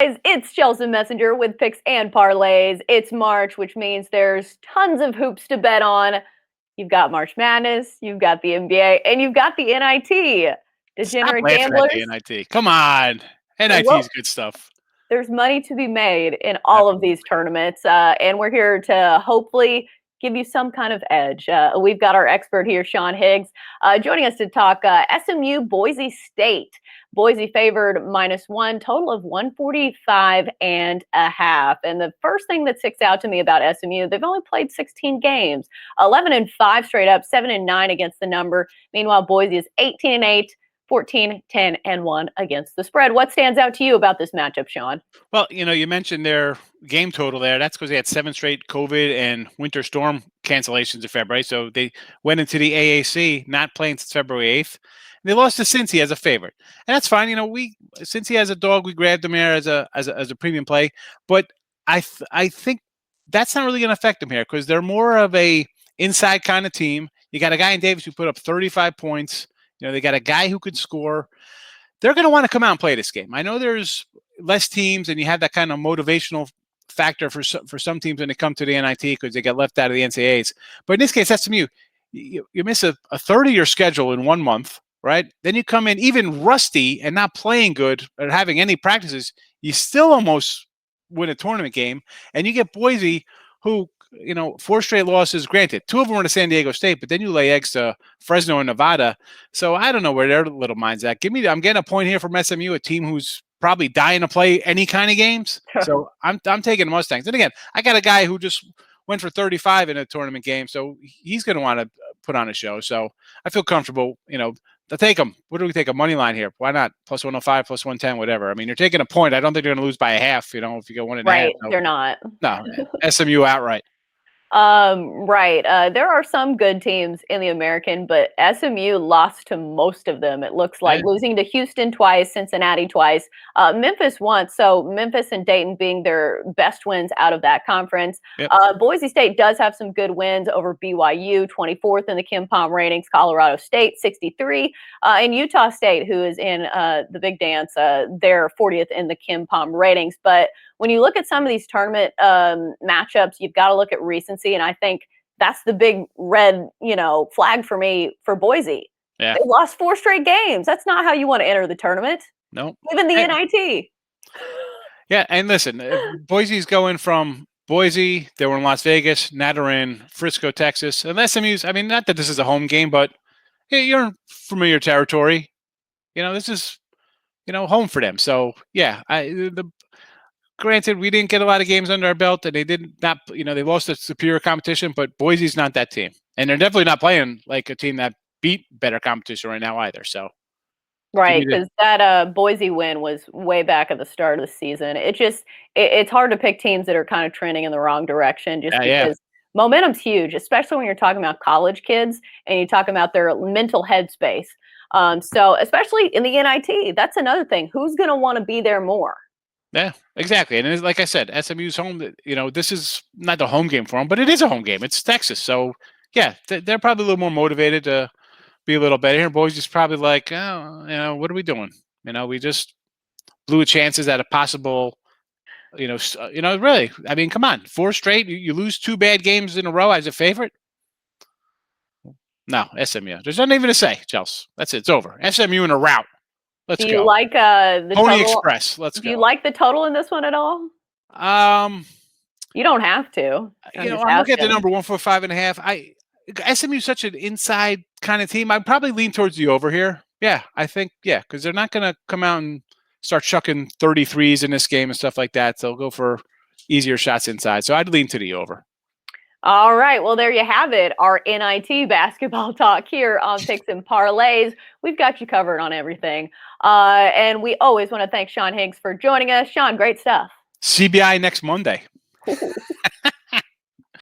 guys, it's Chelsea Messenger with Picks and Parlays. It's March, which means there's tons of hoops to bet on. You've got March Madness, you've got the NBA, and you've got the NIT. Degenerate Stop gamblers. at the NIT. Come on. NIT is good stuff. There's money to be made in all of these tournaments, and we're here to hopefully give you some kind of edge. We've got our expert here, Sean Higgs, joining us to talk SMU Boise State. Boise favored -1, total of 145.5. And the first thing that sticks out to me about SMU, they've only played 16 games, 11-5 straight up, 7-9 against the number. Meanwhile, Boise is 18-8. 14-10-1 against the spread. What stands out to you about this matchup, Sean? Well, you mentioned their game total there. That's because they had 7 straight COVID and winter storm cancellations in February. So they went into the AAC not playing since February 8th. They lost to Cincy as a favorite, and that's fine. Cincy has a dog, we grabbed them here as a premium play. But I think that's not really going to affect them here because they're more of a inside kind of team. You got a guy in Davis who put up 35 points. They got a guy who could score. They're going to want to come out and play this game. I know there's less teams, and you have that kind of motivational factor for some teams when they come to the NIT because they get left out of the NCAAs. But in this case, SMU, you miss a third of your schedule in 1 month, right? Then you come in even rusty and not playing good or having any practices. You still almost win a tournament game, and you get Boise, who 4 straight losses, granted, 2 of them were to San Diego State, but then you lay eggs to Fresno and Nevada. So I don't know where their little mind's at. I'm getting a point here from SMU, a team who's probably dying to play any kind of games. So I'm taking the Mustangs. And again, I got a guy who just went for 35 in a tournament game, so he's going to want to put on a show. So I feel comfortable, to take them. What do we take, a money line here? Why not? Plus 105, plus 110, whatever. I mean, you're taking a point. I don't think they're going to lose by a half, if you go 1.5. Right, they're not. No, SMU outright. Right. There are some good teams in the American, but SMU lost to most of them. It looks like losing to Houston twice, Cincinnati twice, Memphis once. So Memphis and Dayton being their best wins out of that conference. Yep. Boise State does have some good wins over BYU, 24th in the Kim Palm ratings, Colorado State, 63, and Utah State, who is in the big dance, they're 40th in the Kim Palm ratings. But when you look at some of these tournament matchups, you've got to look at recency, and I think that's the big red, flag for me for Boise. Yeah. They lost 4 straight games. That's not how you want to enter the tournament. No. Even the NIT. Yeah, and listen, Boise's going from Boise, they were in Las Vegas, now they're in Frisco, Texas. And SMU's, not that this is a home game, but you're in familiar territory. This is, home for them. So, yeah, granted, we didn't get a lot of games under our belt, and they lost a superior competition, but Boise's not that team. And they're definitely not playing like a team that beat better competition right now either. So, right, because that Boise win was way back at the start of the season. It's hard to pick teams that are kind of trending in the wrong direction because momentum's huge, especially when you're talking about college kids and you're talking about their mental headspace. So especially in the NIT, that's another thing. Who's going to want to be there more? Yeah, exactly. And like I said, SMU's home, this is not the home game for them, but it is a home game. It's Texas. So, yeah, they're probably a little more motivated to be a little better here. Boise's probably like, oh, what are we doing? We just blew chances at a possible, really. Come on. 4 straight. You lose 2 bad games in a row as a favorite? No, SMU. There's nothing even to say, Chelsea. That's it. It's over. SMU in a rout. Let's go. Do you like the Pony total? Express? Let's go. Do you like the total in this one at all? You don't have to. I'm looking at the number 145.5. SMU such an inside kind of team. I'd probably lean towards the over here. Yeah, I think because they're not going to come out and start chucking 33s in this game and stuff like that. So they'll go for easier shots inside. So I'd lean to the over. All right. Well, there you have it. Our NIT basketball talk here on Picks and Parlays. We've got you covered on everything. And we always want to thank Sean Higgs for joining us. Sean, great stuff. CBI next Monday.